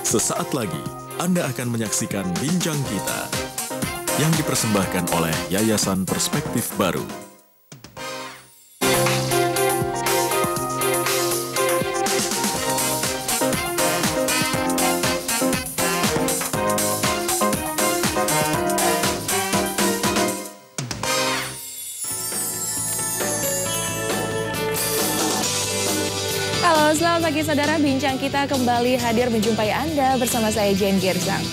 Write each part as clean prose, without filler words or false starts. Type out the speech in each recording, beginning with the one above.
Sesaat lagi, Anda akan menyaksikan Bincang Kita yang dipersembahkan oleh Yayasan Perspektif Baru. Halo, selamat pagi saudara. Bincang Kita kembali hadir menjumpai Anda bersama saya Jen Girsang.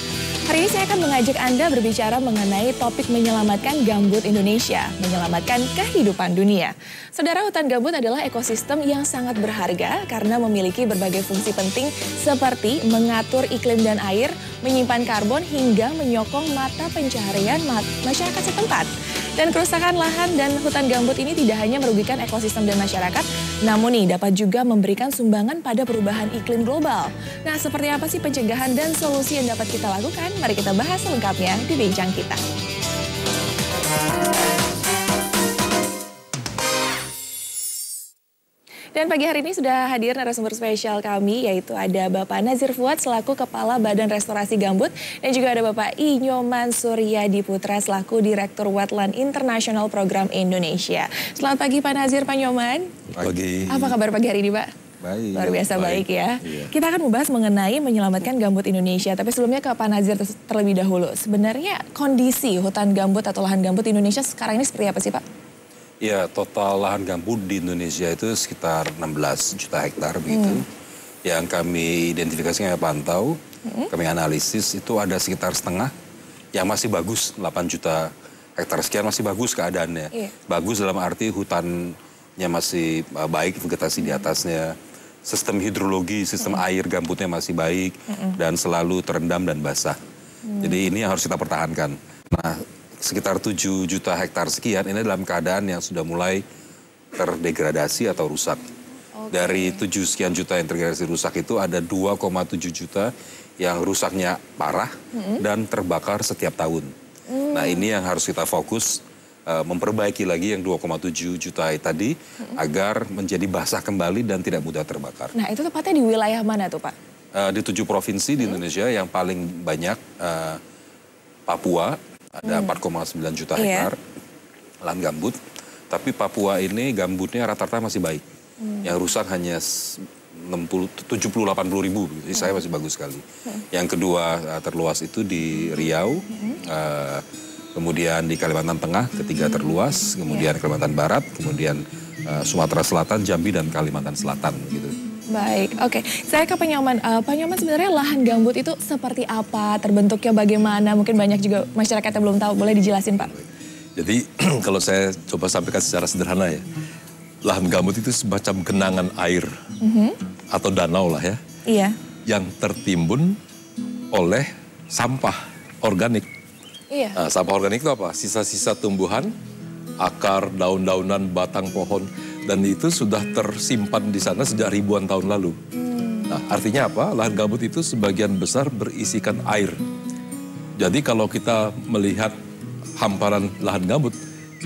Hari ini saya akan mengajak Anda berbicara mengenai topik menyelamatkan gambut Indonesia, menyelamatkan kehidupan dunia. Saudara, hutan gambut adalah ekosistem yang sangat berharga karena memiliki berbagai fungsi penting seperti mengatur iklim dan air, menyimpan karbon hingga menyokong mata pencaharian masyarakat setempat. Dan kerusakan lahan dan hutan gambut ini tidak hanya merugikan ekosistem dan masyarakat, namun dapat juga memberikan sumbangan pada perubahan iklim global. Nah, seperti apa sih pencegahan dan solusi yang dapat kita lakukan? Mari kita bahas selengkapnya di Bincang Kita. Dan pagi hari ini sudah hadir narasumber spesial kami, yaitu ada Bapak Nazir Fuad selaku Kepala Badan Restorasi Gambut, dan juga ada Bapak I. Nyoman Suryadi Putra selaku Direktur Wetland International Program Indonesia. Selamat pagi Pak Nazir, Pak Nyoman. Pagi. Apa kabar pagi hari ini, Pak? Baik. Luar biasa baik ya. Iya. Kita akan membahas mengenai menyelamatkan gambut Indonesia. Tapi sebelumnya ke Pak Nazir terlebih dahulu. Sebenarnya kondisi hutan gambut atau lahan gambut Indonesia sekarang ini seperti apa sih, Pak? Ya, total lahan gambut di Indonesia itu sekitar 16 juta hektar begitu. Yang kami identifikasi, kami pantau, kami analisis itu ada sekitar setengah yang masih bagus, 8 juta hektar sekian masih bagus keadaannya. Bagus dalam arti hutannya masih baik, vegetasi di atasnya. Sistem hidrologi, sistem air gambutnya masih baik dan selalu terendam dan basah. Jadi ini yang harus kita pertahankan. Nah, sekitar 7 juta hektar sekian ini dalam keadaan yang sudah mulai terdegradasi atau rusak. Dari 7 sekian juta yang terdegradasi rusak itu ada 2,7 juta yang rusaknya parah dan terbakar setiap tahun. Nah, ini yang harus kita fokus, memperbaiki lagi yang 2,7 juta tadi agar menjadi basah kembali dan tidak mudah terbakar. Nah, itu tepatnya di wilayah mana tuh, Pak? Di 7 provinsi di Indonesia yang paling banyak Papua, ada 4,9 juta hektar lahan gambut. Tapi Papua ini gambutnya rata-rata masih baik. Yang rusak hanya 70-80 ribu, jadi saya masih bagus sekali. Yang kedua terluas itu di Riau, kemudian di Kalimantan Tengah, ketiga terluas, kemudian Kalimantan Barat, kemudian Sumatera Selatan, Jambi, dan Kalimantan Selatan gitu. Baik, oke. Saya ke Pak Nyoman. Pak Nyoman, sebenarnya lahan gambut itu seperti apa? Terbentuknya bagaimana? Mungkin banyak juga masyarakat yang belum tahu. Boleh dijelasin, Pak? Jadi kalau saya coba sampaikan secara sederhana ya. Lahan gambut itu semacam genangan air atau danau lah ya. Iya. Yang tertimbun oleh sampah organik. Iya. Nah, sampah organik itu apa? Sisa-sisa tumbuhan, akar, daun-daunan, batang pohon. Dan itu sudah tersimpan di sana sejak ribuan tahun lalu. Nah, artinya apa? Lahan gambut itu sebagian besar berisikan air. Jadi kalau kita melihat hamparan lahan gambut,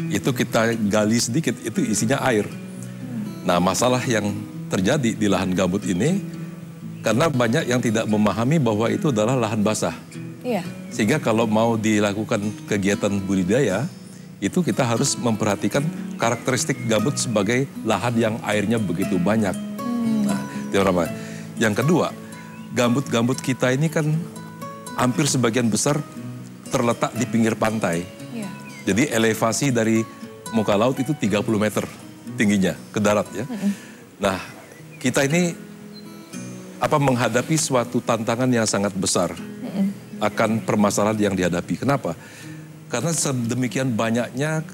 itu kita gali sedikit, itu isinya air. Nah, masalah yang terjadi di lahan gambut ini, karena banyak yang tidak memahami bahwa itu adalah lahan basah. Iya. Sehingga kalau mau dilakukan kegiatan budidaya, itu kita harus memperhatikan karakteristik gambut sebagai lahan yang airnya begitu banyak. Nah, itu pertama. Yang kedua, gambut-gambut kita ini kan hampir sebagian besar terletak di pinggir pantai. Iya. Jadi elevasi dari muka laut itu 30 meter tingginya ke darat ya. Nah, kita ini menghadapi suatu tantangan yang sangat besar akan permasalahan yang dihadapi. Kenapa? Karena sedemikian banyaknya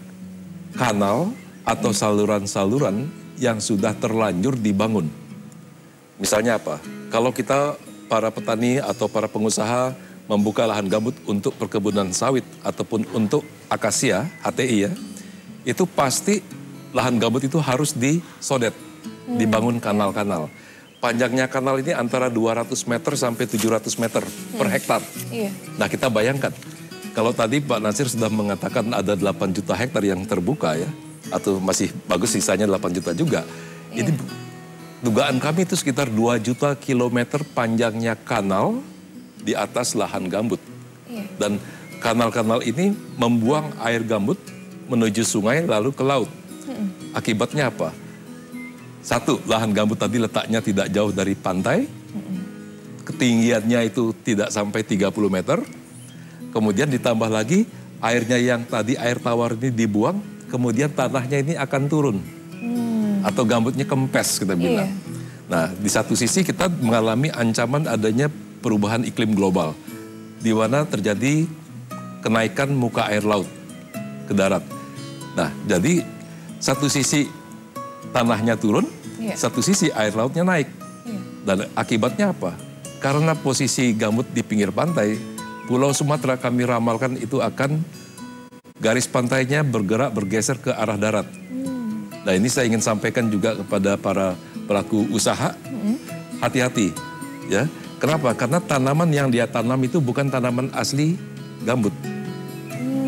kanal atau saluran-saluran yang sudah terlanjur dibangun. Misalnya apa? Kalau kita para petani atau para pengusaha membuka lahan gambut untuk perkebunan sawit ataupun untuk akasia, HTI ya, itu pasti lahan gambut itu harus disodet, dibangun kanal-kanal. Panjangnya kanal ini antara 200 meter sampai 700 meter per hektar. Iya. Nah, kita bayangkan. Kalau tadi Pak Nasir sudah mengatakan ada 8 juta hektar yang terbuka ya, atau masih bagus sisanya 8 juta juga. Ini dugaan kami itu sekitar 2 juta kilometer panjangnya kanal di atas lahan gambut. Dan kanal-kanal ini membuang air gambut menuju sungai lalu ke laut. Akibatnya apa? Satu, lahan gambut tadi letaknya tidak jauh dari pantai. Ketinggiannya itu tidak sampai 30 meter. Kemudian ditambah lagi airnya yang tadi air tawar ini dibuang, kemudian tanahnya ini akan turun. Atau gambutnya kempes kita bilang. Nah, di satu sisi kita mengalami ancaman adanya perubahan iklim global, di mana terjadi kenaikan muka air laut ke darat. Nah, jadi satu sisi tanahnya turun, satu sisi air lautnya naik. Dan akibatnya apa? Karena posisi gambut di pinggir pantai, Pulau Sumatera kami ramalkan itu akan garis pantainya bergeser ke arah darat. Nah, ini saya ingin sampaikan juga kepada para pelaku usaha, hati-hati ya. Kenapa? Karena tanaman yang dia tanam itu bukan tanaman asli gambut.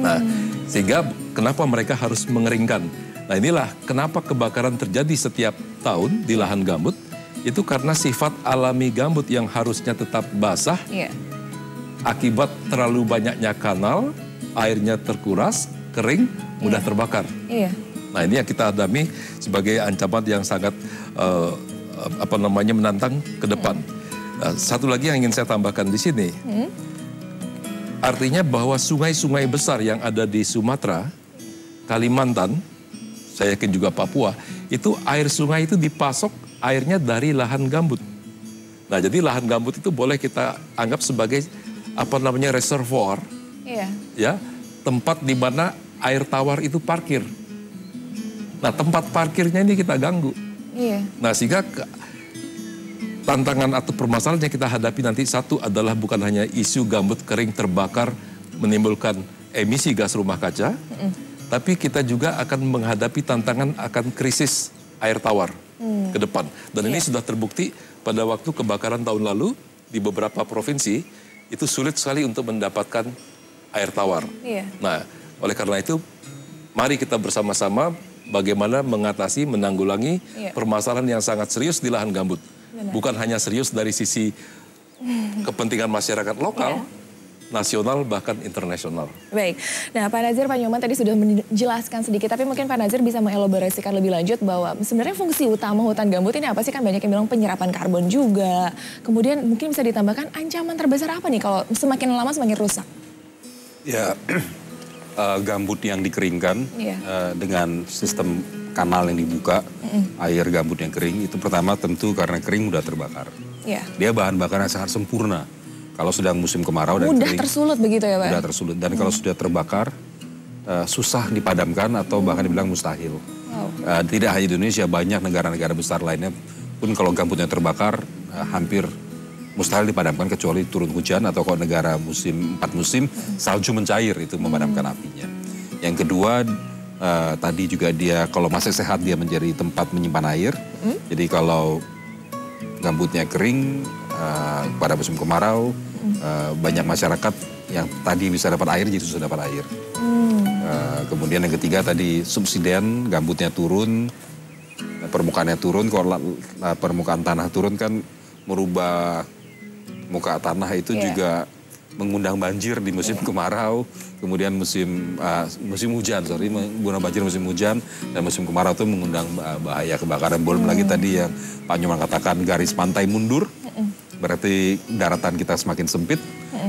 Nah, sehingga kenapa mereka harus mengeringkan. Nah, inilah kenapa kebakaran terjadi setiap tahun di lahan gambut. Itu karena sifat alami gambut yang harusnya tetap basah. Akibat terlalu banyaknya kanal, airnya terkuras, kering, mudah terbakar. Nah, ini yang kita hadapi sebagai ancaman yang sangat menantang ke depan. Nah, satu lagi yang ingin saya tambahkan di sini, artinya bahwa sungai-sungai besar yang ada di Sumatera, Kalimantan, saya yakin juga Papua, itu air sungai itu dipasok airnya dari lahan gambut. Nah, jadi lahan gambut itu boleh kita anggap sebagai reservoir, ya, tempat di mana air tawar itu parkir. Nah, tempat parkirnya ini kita ganggu. Nah, sehingga tantangan atau permasalahan yang kita hadapi nanti, satu adalah bukan hanya isu gambut kering terbakar menimbulkan emisi gas rumah kaca, tapi kita juga akan menghadapi tantangan akan krisis air tawar ke depan. Dan ini sudah terbukti pada waktu kebakaran tahun lalu di beberapa provinsi, itu sulit sekali untuk mendapatkan air tawar. Nah, oleh karena itu, mari kita bersama-sama bagaimana mengatasi, menanggulangi permasalahan yang sangat serius di lahan gambut. Bukan hanya serius dari sisi kepentingan masyarakat lokal, nasional, bahkan internasional. Baik. Nah, Pak Nazir, Pak Nyoman tadi sudah menjelaskan sedikit, tapi mungkin Pak Nazir bisa mengelaborasikan lebih lanjut bahwa sebenarnya fungsi utama hutan gambut ini apa sih? Kan banyak yang bilang penyerapan karbon juga. Kemudian mungkin bisa ditambahkan ancaman terbesar apa nih kalau semakin lama semakin rusak? Ya, gambut yang dikeringkan dengan sistem kanal yang dibuka, air gambut yang kering, itu pertama tentu karena kering mudah terbakar. Dia bahan bakar yang sangat sempurna. Kalau sedang musim kemarau dan mudah kering, tersulut begitu ya Pak? Mudah tersulut. Dan kalau sudah terbakar, susah dipadamkan atau bahkan dibilang mustahil. Tidak hanya di Indonesia, banyak negara-negara besar lainnya pun kalau gambutnya terbakar, hampir mustahil dipadamkan kecuali turun hujan atau kalau negara musim 4 musim, salju mencair itu memadamkan apinya. Yang kedua, tadi juga dia kalau masih sehat dia menjadi tempat menyimpan air. Jadi kalau gambutnya kering, pada musim kemarau, banyak masyarakat yang tadi bisa dapat air jadi susah dapat air. Kemudian yang ketiga tadi subsiden, gambutnya turun, permukaannya turun. Kalau permukaan tanah turun kan merubah muka tanah itu juga mengundang banjir di musim kemarau, kemudian musim hujan, mengundang banjir musim hujan, dan musim kemarau itu mengundang bahaya kebakaran. Belum lagi tadi yang Pak Nyoman katakan garis pantai mundur, berarti daratan kita semakin sempit,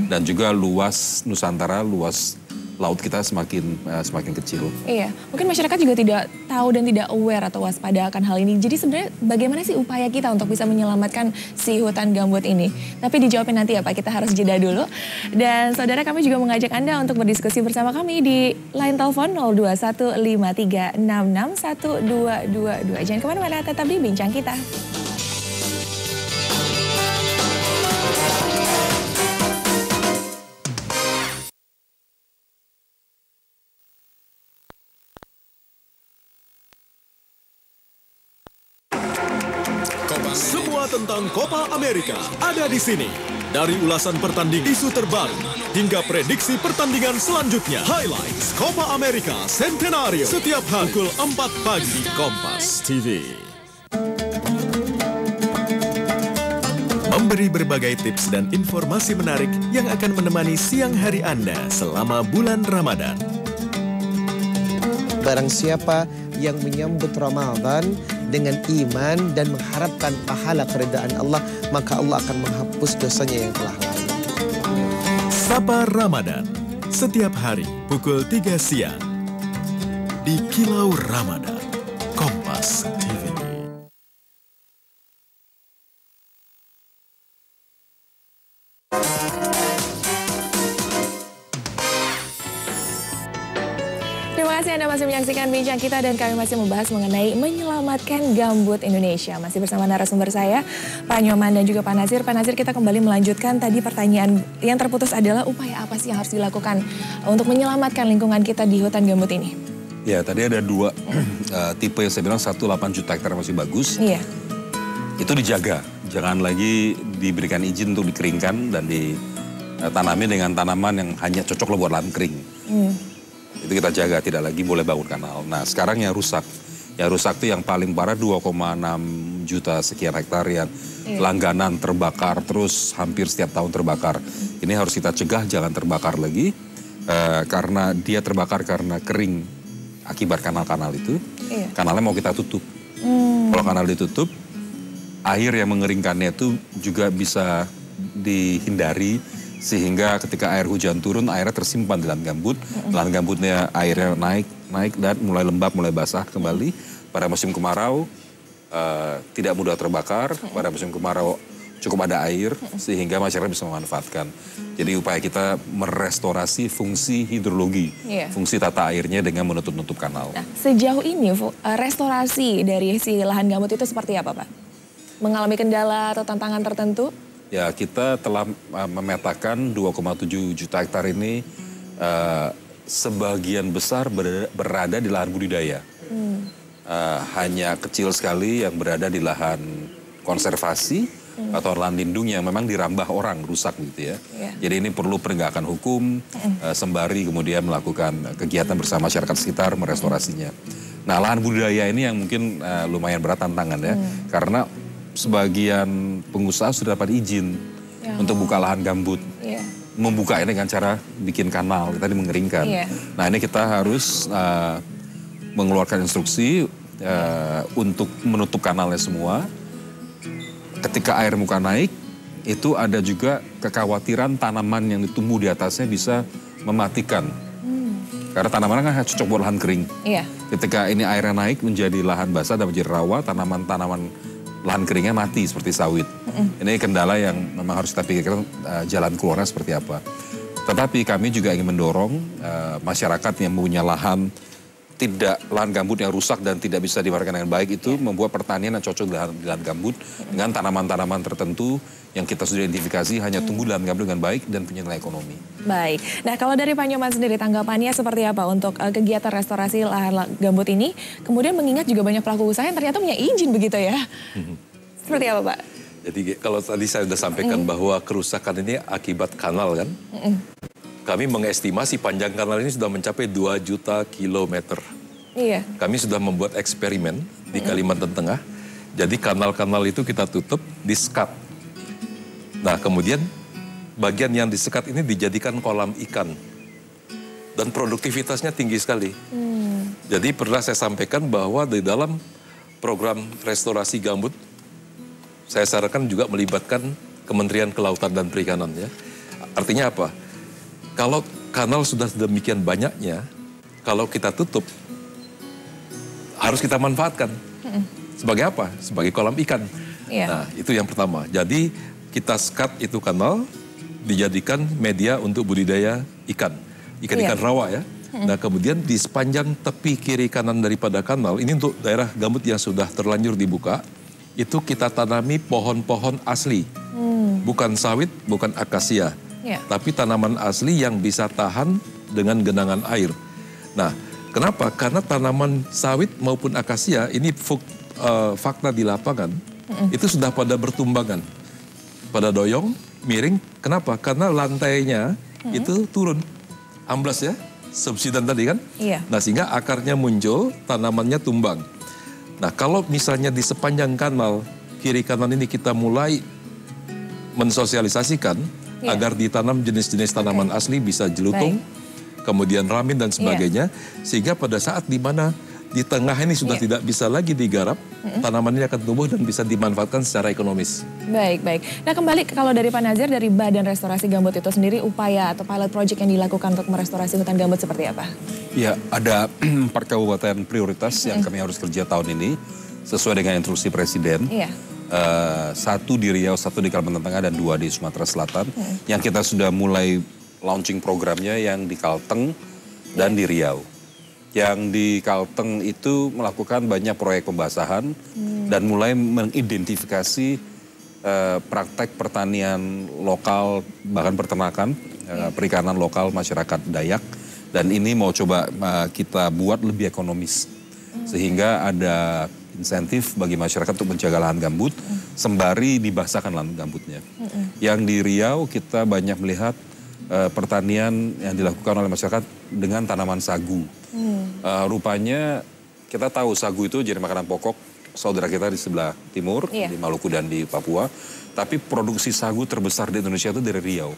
dan juga luas Nusantara, luas laut kita semakin kecil. Iya, mungkin masyarakat juga tidak tahu dan tidak aware atau waspada akan hal ini. Jadi sebenarnya bagaimana sih upaya kita untuk bisa menyelamatkan si hutan gambut ini? Tapi dijawabin nanti ya Pak, kita harus jeda dulu. Dan saudara, kami juga mengajak Anda untuk berdiskusi bersama kami di line telepon 0215366122. Jangan kemana-mana, tetap di Bincang Kita. Semua tentang Copa America ada di sini. Dari ulasan pertandingan isu terbaru hingga prediksi pertandingan selanjutnya. Highlights Copa America Centenario setiap hari pukul 4 pagi di Kompas TV. memberi berbagai tips dan informasi menarik yang akan menemani siang hari Anda selama bulan Ramadan. Barang siapa yang menyambut Ramadan dengan iman dan mengharapkan pahala keridaan Allah, maka Allah akan menghapus dosanya yang telah lalu. Sapa Ramadan, setiap hari pukul 3 siang. Di Kilau Ramadan, Kompas TV. Terima kasih Anda masih menyaksikan bincang kita dan kami masih membahas mengenai menyelamatkan gambut Indonesia. Masih bersama narasumber saya, Pak Nyoman dan juga Pak Nasir. Pak Nasir, kita kembali melanjutkan tadi pertanyaan yang terputus adalah upaya apa sih yang harus dilakukan untuk menyelamatkan lingkungan kita di hutan gambut ini? Ya, tadi ada dua tipe yang saya bilang, 8 juta hektar masih bagus. Iya. Itu dijaga, jangan lagi diberikan izin untuk dikeringkan dan ditanami dengan tanaman yang hanya cocok buat lahan kering. Itu kita jaga, tidak lagi boleh bangun kanal. Nah sekarang yang rusak itu yang paling parah 2,6 juta sekian hektar yang langganan terbakar, terus hampir setiap tahun terbakar. Ini harus kita cegah, jangan terbakar lagi, karena dia terbakar karena kering akibat kanal-kanal itu. Kanalnya mau kita tutup. Kalau kanal ditutup, air yang mengeringkannya itu juga bisa dihindari, sehingga ketika air hujan turun, airnya tersimpan di lahan gambut. Lahan gambutnya airnya naik dan mulai lembab, mulai basah kembali. Pada musim kemarau tidak mudah terbakar, pada musim kemarau cukup ada air, sehingga masyarakat bisa memanfaatkan. Jadi upaya kita merestorasi fungsi hidrologi, fungsi tata airnya dengan menutup-nutup kanal. Nah, sejauh ini restorasi dari si lahan gambut itu seperti apa, Pak? Mengalami kendala atau tantangan tertentu? Ya, kita telah memetakan 2,7 juta hektar ini sebagian besar berada di lahan budidaya. Hanya kecil sekali yang berada di lahan konservasi atau lahan lindung yang memang dirambah orang, rusak gitu ya. Jadi ini perlu penegakan hukum, sembari kemudian melakukan kegiatan bersama masyarakat sekitar merestorasinya. Nah, lahan budidaya ini yang mungkin lumayan berat tantangan ya, karena sebagian pengusaha sudah dapat izin untuk buka lahan gambut. Membuka ini dengan cara bikin kanal, tadi mengeringkan. Nah ini kita harus mengeluarkan instruksi untuk menutup kanalnya semua. Ketika air muka naik, itu ada juga kekhawatiran tanaman yang tumbuh di atasnya bisa mematikan. Karena tanaman kan cocok buat lahan kering. Ketika ini airnya naik menjadi lahan basah dan menjadi rawa, tanaman-tanaman lahan keringnya mati seperti sawit. Ini kendala yang memang harus kita pikirkan jalan keluarnya seperti apa. Tetapi kami juga ingin mendorong masyarakat yang punya lahan gambut yang rusak dan tidak bisa diwarnakan dengan baik itu membuat pertanian yang cocok di lahan gambut dengan tanaman-tanaman tertentu yang kita sudah identifikasi hanya tumbuh di lahan gambut dengan baik dan punya nilai ekonomi. Baik. Nah kalau dari Pak Nyoman sendiri tanggapannya seperti apa untuk kegiatan restorasi lahan gambut ini? Kemudian mengingat juga banyak pelaku usaha yang ternyata punya izin begitu ya. Seperti apa Pak? Jadi kalau tadi saya sudah sampaikan bahwa kerusakan ini akibat kanal kan. Kami mengestimasi panjang kanal ini sudah mencapai 2 juta kilometer. Kami sudah membuat eksperimen di Kalimantan Tengah. Jadi kanal-kanal itu kita tutup, di-sekat. Nah kemudian bagian yang disekat ini dijadikan kolam ikan. Dan produktivitasnya tinggi sekali. Jadi pernah saya sampaikan bahwa di dalam program restorasi gambut, saya sarankan juga melibatkan Kementerian Kelautan dan Perikanan ya. Artinya apa? Kalau kanal sudah demikian banyaknya, kalau kita tutup, harus kita manfaatkan. Sebagai apa? Sebagai kolam ikan. Nah, itu yang pertama. Jadi kita sekat itu kanal, dijadikan media untuk budidaya ikan. Ikan-ikan rawa ya. Nah, kemudian di sepanjang tepi kiri kanan daripada kanal, ini untuk daerah gambut yang sudah terlanjur dibuka, itu kita tanami pohon-pohon asli. Bukan sawit, bukan akasia. Tapi tanaman asli yang bisa tahan dengan genangan air. Nah, kenapa? Karena tanaman sawit maupun akasia ini fakta di lapangan itu sudah pada bertumbangan, pada doyong, miring. Kenapa? Karena lantainya itu turun, amblas ya, subsidan tadi kan. Nah, sehingga akarnya muncul, tanamannya tumbang. Nah, kalau misalnya di sepanjang kanal kiri kanan ini kita mulai mensosialisasikan agar ditanam jenis-jenis tanaman asli bisa jelutung, kemudian ramin dan sebagainya, sehingga pada saat di mana di tengah ini sudah tidak bisa lagi digarap, tanamannya akan tumbuh dan bisa dimanfaatkan secara ekonomis. Baik. Nah kembali kalau dari Pak Nazir, dari Badan Restorasi Gambut itu sendiri, upaya atau pilot project yang dilakukan untuk merestorasi hutan gambut seperti apa? Ya, ada 4 kabupaten prioritas yang kami harus kerja tahun ini, sesuai dengan instruksi Presiden. Satu di Riau, satu di Kalimantan Tengah, dan 2 di Sumatera Selatan. Yang kita sudah mulai launching programnya yang di Kalteng dan di Riau. Yang di Kalteng itu melakukan banyak proyek pembasahan dan mulai mengidentifikasi praktek pertanian lokal, bahkan peternakan, perikanan lokal masyarakat Dayak. Dan ini mau coba kita buat lebih ekonomis. Sehingga ada insentif bagi masyarakat untuk menjaga lahan gambut, sembari dibasahkan lahan gambutnya. Yang di Riau kita banyak melihat pertanian yang dilakukan oleh masyarakat dengan tanaman sagu. Rupanya kita tahu sagu itu jadi makanan pokok saudara kita di sebelah timur, di Maluku dan di Papua. Tapi produksi sagu terbesar di Indonesia itu dari Riau.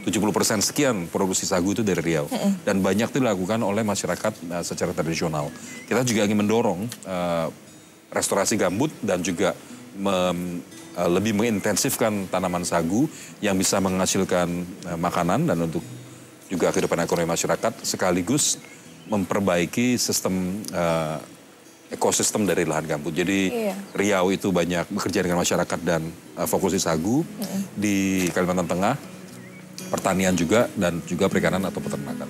70% sekian produksi sagu itu dari Riau. Dan banyak itu dilakukan oleh masyarakat secara tradisional. Kita juga ingin mendorong restorasi gambut dan juga lebih mengintensifkan tanaman sagu yang bisa menghasilkan makanan dan untuk juga kehidupan ekonomi masyarakat, sekaligus memperbaiki sistem ekosistem dari lahan gambut. Jadi Riau itu banyak bekerja dengan masyarakat dan fokus di sagu. Di Kalimantan Tengah pertanian juga dan juga perikanan atau peternakan.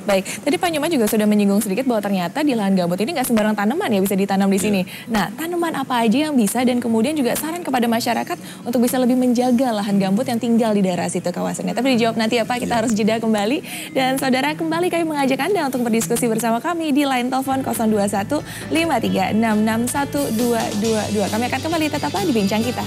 Baik, tadi Pak Nyoman juga sudah menyinggung sedikit bahwa ternyata di lahan gambut ini nggak sembarang tanaman ya bisa ditanam di sini. Nah, tanaman apa aja yang bisa, dan kemudian juga saran kepada masyarakat untuk bisa lebih menjaga lahan gambut yang tinggal di daerah situ kawasannya. Tapi dijawab nanti ya Pak, kita harus jeda kembali. Dan saudara, kembali kami mengajak Anda untuk berdiskusi bersama kami di line telepon 021 5366 1222. Kami akan kembali tetaplah di Bincang Kita.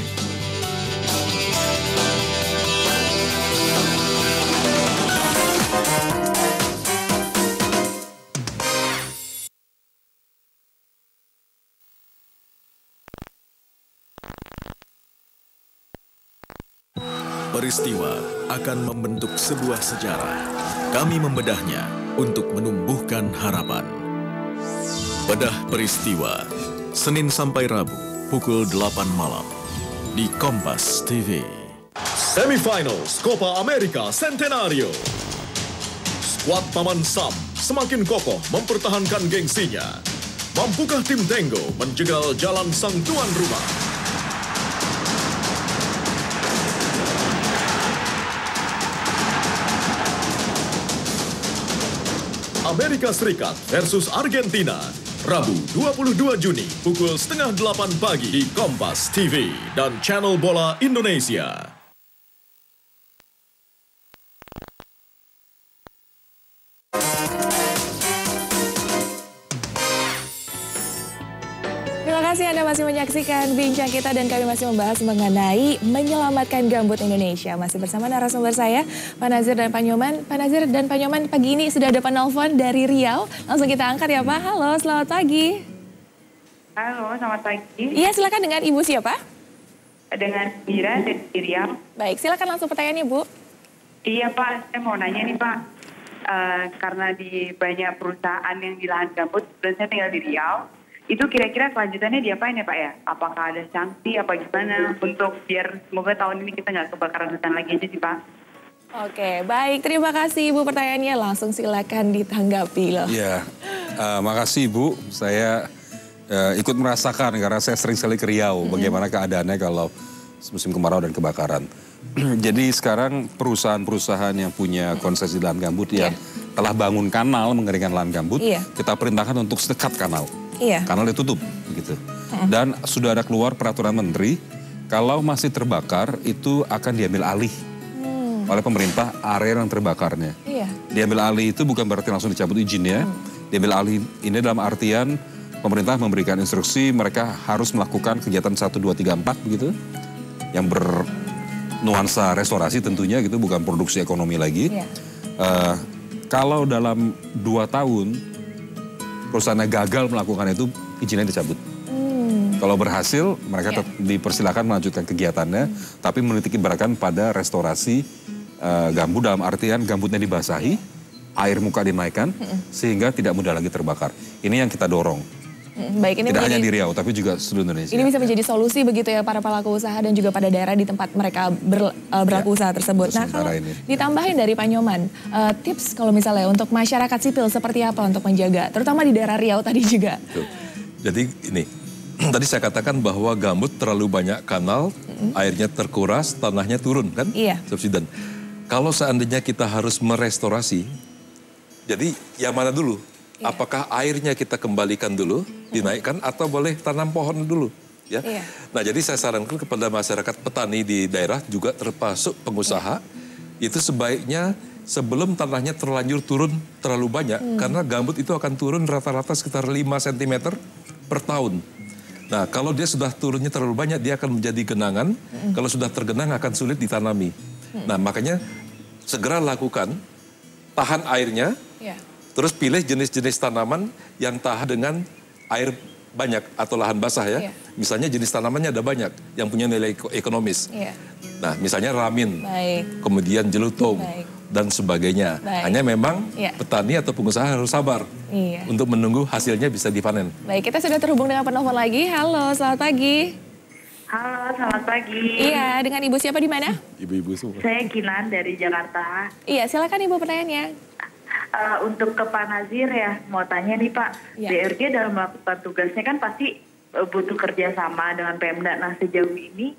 Peristiwa akan membentuk sebuah sejarah. Kami membedahnya untuk menumbuhkan harapan. Bedah peristiwa, Senin sampai Rabu, pukul 8 malam, di Kompas TV. Semifinals Copa America Centenario. Skuad Paman Sam semakin kokoh mempertahankan gengsinya. Mampukah tim Tenggo menjegal jalan sang tuan rumah? Amerika Serikat versus Argentina, Rabu 22 Juni pukul 7:30 pagi di Kompas TV dan Channel Bola Indonesia. Terima kasih Anda masih menyaksikan Bincang Kita, dan kami masih membahas mengenai menyelamatkan gambut Indonesia. Masih bersama narasumber saya, Pak Nazir dan Pak Nyoman. Pak Nazir dan Pak Nyoman, pagi ini sudah ada penelpon dari Riau. Langsung kita angkat ya Pak. Halo, selamat pagi. Halo, selamat pagi. Iya, silakan, dengan Ibu siapa? Dengan Mira dari Riau. Baik, silakan langsung pertanyaannya Bu. Iya Pak, saya mau nanya nih Pak. Karena di banyak perusahaan yang di lahan gambut, dan saya tinggal di Riau, itu kira-kira kelanjutannya diapain ya Pak ya? Apakah ada sanksi apa gimana untuk biar semoga tahun ini kita nggak kebakaran hutan lagi aja sih Pak? Oke, baik. Terima kasih Ibu pertanyaannya. Langsung silakan ditanggapi loh. Ya, makasih Ibu. Saya ikut merasakan karena saya sering sekali ke Riau. Bagaimana keadaannya kalau musim kemarau dan kebakaran. Jadi sekarang perusahaan-perusahaan yang punya konsesi lahan gambut yang telah bangun kanal mengeringkan lahan gambut, kita perintahkan untuk sedekat kanal. Kanal ditutup begitu. Dan sudah ada keluar peraturan menteri, kalau masih terbakar itu akan diambil alih oleh pemerintah area yang terbakarnya. Diambil alih itu bukan berarti langsung dicabut izinnya. Diambil alih ini dalam artian pemerintah memberikan instruksi mereka harus melakukan kegiatan 1, 2, 3, 4 begitu. Yang bernuansa restorasi tentunya gitu, bukan produksi ekonomi lagi. Kalau dalam 2 tahun perusahaannya gagal melakukan itu, izinnya dicabut. Kalau berhasil, mereka dipersilakan melanjutkan kegiatannya, tapi menitik beratkan pada restorasi gambut dalam artian gambutnya dibasahi, air muka dinaikkan, sehingga tidak mudah lagi terbakar. Ini yang kita dorong. Baik, ini tidak hanya di Riau, tapi juga seluruh Indonesia. Ini bisa menjadi solusi begitu ya para pelaku usaha dan juga pada daerah di tempat mereka berlaku usaha tersebut. Nah, kalau ditambahin dari Pak Nyoman, tips kalau misalnya untuk masyarakat sipil seperti apa untuk menjaga, terutama di daerah Riau tadi juga. Jadi ini, tadi saya katakan bahwa gambut terlalu banyak kanal, airnya terkuras, tanahnya turun kan? Iya. Subsiden. Kalau seandainya kita harus merestorasi, jadi yang mana dulu? Iya. Apakah airnya kita kembalikan dulu, dinaikkan, atau boleh tanam pohon dulu? Ya. Iya. Nah, jadi saya sarankan kepada masyarakat petani di daerah juga termasuk pengusaha, itu sebaiknya sebelum tanahnya terlanjur turun terlalu banyak, karena gambut itu akan turun rata-rata sekitar 5 cm per tahun. Nah, kalau dia sudah turunnya terlalu banyak, dia akan menjadi genangan. Kalau sudah tergenang akan sulit ditanami. Nah, makanya segera lakukan, tahan airnya, terus pilih jenis-jenis tanaman yang tahan dengan air banyak atau lahan basah ya. Misalnya jenis tanamannya ada banyak yang punya nilai ekonomis. Nah, misalnya ramin, kemudian jelutung, dan sebagainya. Hanya memang petani atau pengusaha harus sabar untuk menunggu hasilnya bisa dipanen. Baik, kita sudah terhubung dengan penelpon lagi. Halo, selamat pagi. Halo, selamat pagi. Iya, dengan Ibu siapa di mana? Ibu-ibu semua. Saya Kinan dari Jakarta. Iya, silakan Ibu pertanyaannya. Untuk ke Pak Nazir ya, mau tanya nih Pak, BRG dalam melakukan tugasnya kan pasti butuh kerjasama dengan Pemda. Nah, sejauh ini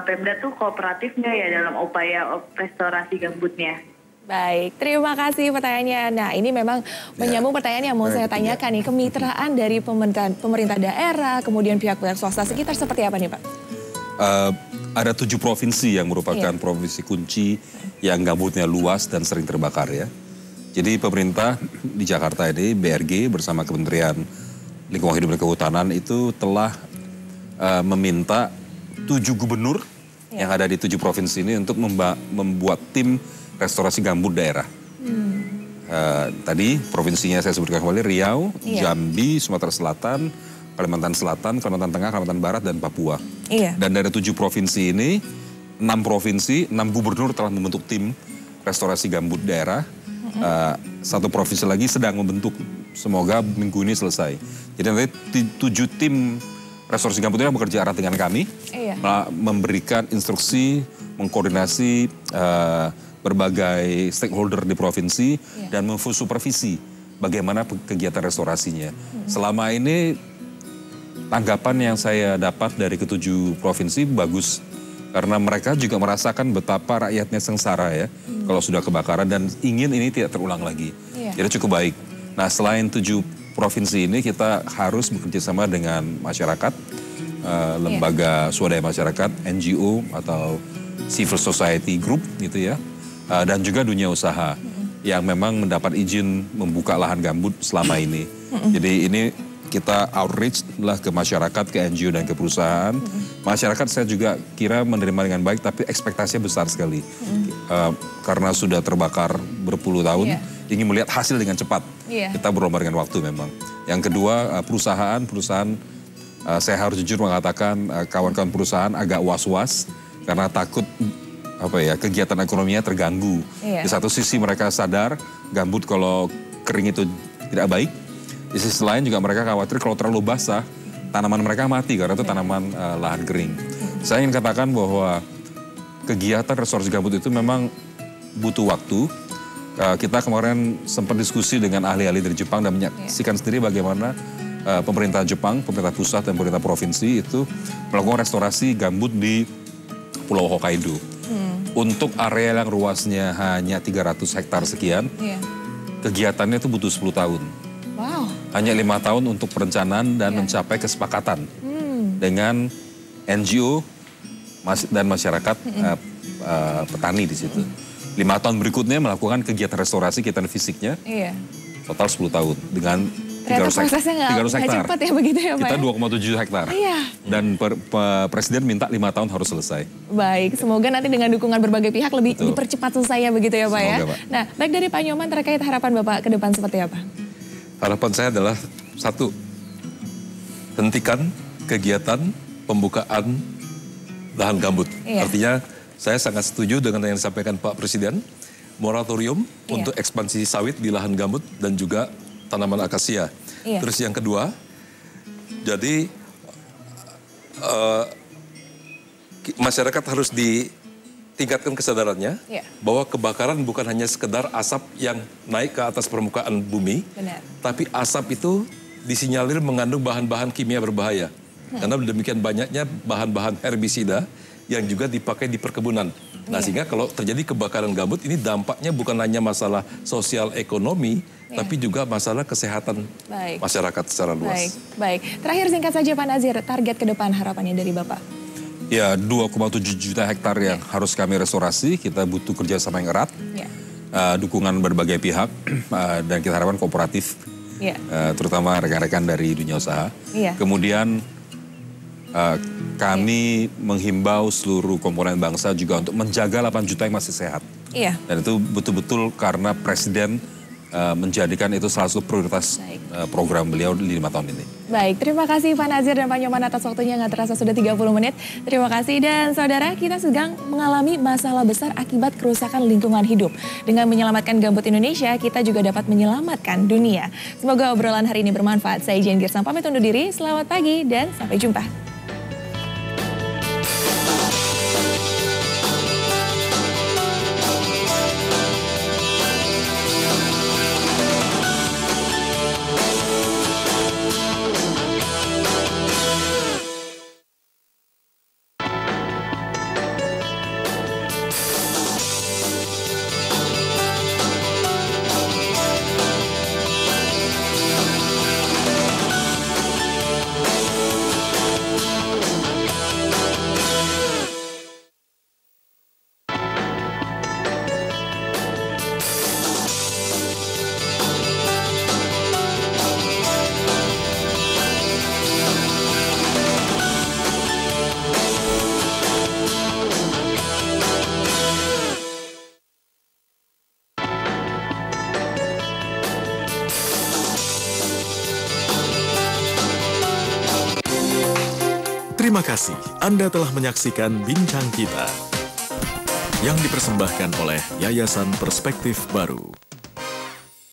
Pemda tuh kooperatif nggak ya dalam upaya restorasi gambutnya? Baik, terima kasih pertanyaannya. Nah, ini memang menyambung pertanyaan yang mau saya tanyakan nih. Kemitraan dari pemerintah daerah, kemudian pihak-pihak swasta sekitar seperti apa nih Pak? Ada 7 provinsi yang merupakan provinsi kunci yang gambutnya luas dan sering terbakar ya. Jadi pemerintah di Jakarta ini, BRG bersama Kementerian Lingkungan Hidup dan Kehutanan itu telah meminta 7 gubernur yang ada di 7 provinsi ini untuk membuat tim restorasi gambut daerah. Tadi provinsinya saya sebutkan kembali, Riau, Jambi, Sumatera Selatan, Kalimantan Selatan, Kalimantan Tengah, Kalimantan Barat, dan Papua. Dan dari 7 provinsi ini, 6 provinsi, 6 gubernur telah membentuk tim restorasi gambut daerah. 1 provinsi lagi sedang membentuk, semoga minggu ini selesai. Jadi nanti 7 tim restorasi gambut ini bekerja erat dengan kami, memberikan instruksi, mengkoordinasi berbagai stakeholder di provinsi, dan supervisi bagaimana kegiatan restorasinya. Selama ini tanggapan yang saya dapat dari ke-7 provinsi bagus. Karena mereka juga merasakan betapa rakyatnya sengsara ya, kalau sudah kebakaran dan ingin ini tidak terulang lagi. Jadi cukup baik. Nah, selain 7 provinsi ini kita harus bekerja sama dengan masyarakat, lembaga swadaya masyarakat, NGO atau civil society group gitu ya, dan juga dunia usaha yang memang mendapat izin membuka lahan gambut selama ini. Jadi ini kita outreach lah ke masyarakat, ke NGO dan ke perusahaan. Masyarakat saya juga kira menerima dengan baik, tapi ekspektasinya besar sekali. Karena sudah terbakar berpuluh tahun, ingin melihat hasil dengan cepat. Kita berlomba dengan waktu memang. Yang kedua, perusahaan saya harus jujur mengatakan kawan-kawan perusahaan agak was-was karena takut kegiatan ekonominya terganggu. Di satu sisi mereka sadar gambut kalau kering itu tidak baik. Di sisi lain juga mereka khawatir kalau terlalu basah, tanaman mereka mati karena itu tanaman lahan kering. Saya ingin katakan bahwa kegiatan restorasi gambut itu memang butuh waktu. Kita kemarin sempat diskusi dengan ahli-ahli dari Jepang dan menyaksikan sendiri bagaimana pemerintah Jepang, pemerintah pusat dan pemerintah provinsi itu melakukan restorasi gambut di Pulau Hokkaido. Untuk area yang luasnya hanya 300 hektar sekian, kegiatannya itu butuh 10 tahun. Hanya 5 tahun untuk perencanaan dan mencapai kesepakatan dengan NGO dan masyarakat petani di situ. 5 tahun berikutnya melakukan kegiatan restorasi, kegiatan fisiknya, total 10 tahun dengan 300 hektar. Cepat ya begitu ya Pak? Kita 2,7 hektar. Dan Presiden minta 5 tahun harus selesai. Baik, semoga nanti dengan dukungan berbagai pihak lebih dipercepat selesai begitu ya Pak ya. Pak. Nah, baik dari Pak Nyoman terkait harapan Bapak ke depan seperti apa? Harapan saya adalah 1, hentikan kegiatan pembukaan lahan gambut. Iya. Artinya saya sangat setuju dengan yang disampaikan Pak Presiden, moratorium untuk ekspansi sawit di lahan gambut dan juga tanaman akasia. Iya. Terus yang kedua, jadi masyarakat harus ditingkatkan kesadarannya bahwa kebakaran bukan hanya sekedar asap yang naik ke atas permukaan bumi, tapi asap itu disinyalir mengandung bahan-bahan kimia berbahaya. Karena demikian banyaknya bahan-bahan herbisida yang juga dipakai di perkebunan. Nah, sehingga kalau terjadi kebakaran gambut ini dampaknya bukan hanya masalah sosial ekonomi, tapi juga masalah kesehatan masyarakat secara luas. Baik. Terakhir singkat saja Pak Nazir, target ke depan harapannya dari Bapak? Ya, 2,7 juta hektar yang harus kami restorasi, kita butuh kerjasama yang erat, dukungan berbagai pihak, dan kita harapkan kooperatif, terutama rekan-rekan dari dunia usaha. Kemudian kami menghimbau seluruh komponen bangsa juga untuk menjaga 8 juta yang masih sehat. Dan itu betul-betul karena Presiden menjadikan itu salah satu prioritas program beliau di 5 tahun ini. Baik, terima kasih Pak Nazir dan Pak Nyoman atas waktunya, nggak terasa sudah 30 menit. Terima kasih dan saudara, kita sedang mengalami masalah besar akibat kerusakan lingkungan hidup. Dengan menyelamatkan gambut Indonesia, kita juga dapat menyelamatkan dunia. Semoga obrolan hari ini bermanfaat. Saya Jen Girsang pamit undur diri, selamat pagi dan sampai jumpa. Terima kasih Anda telah menyaksikan Bincang Kita yang dipersembahkan oleh Yayasan Perspektif Baru.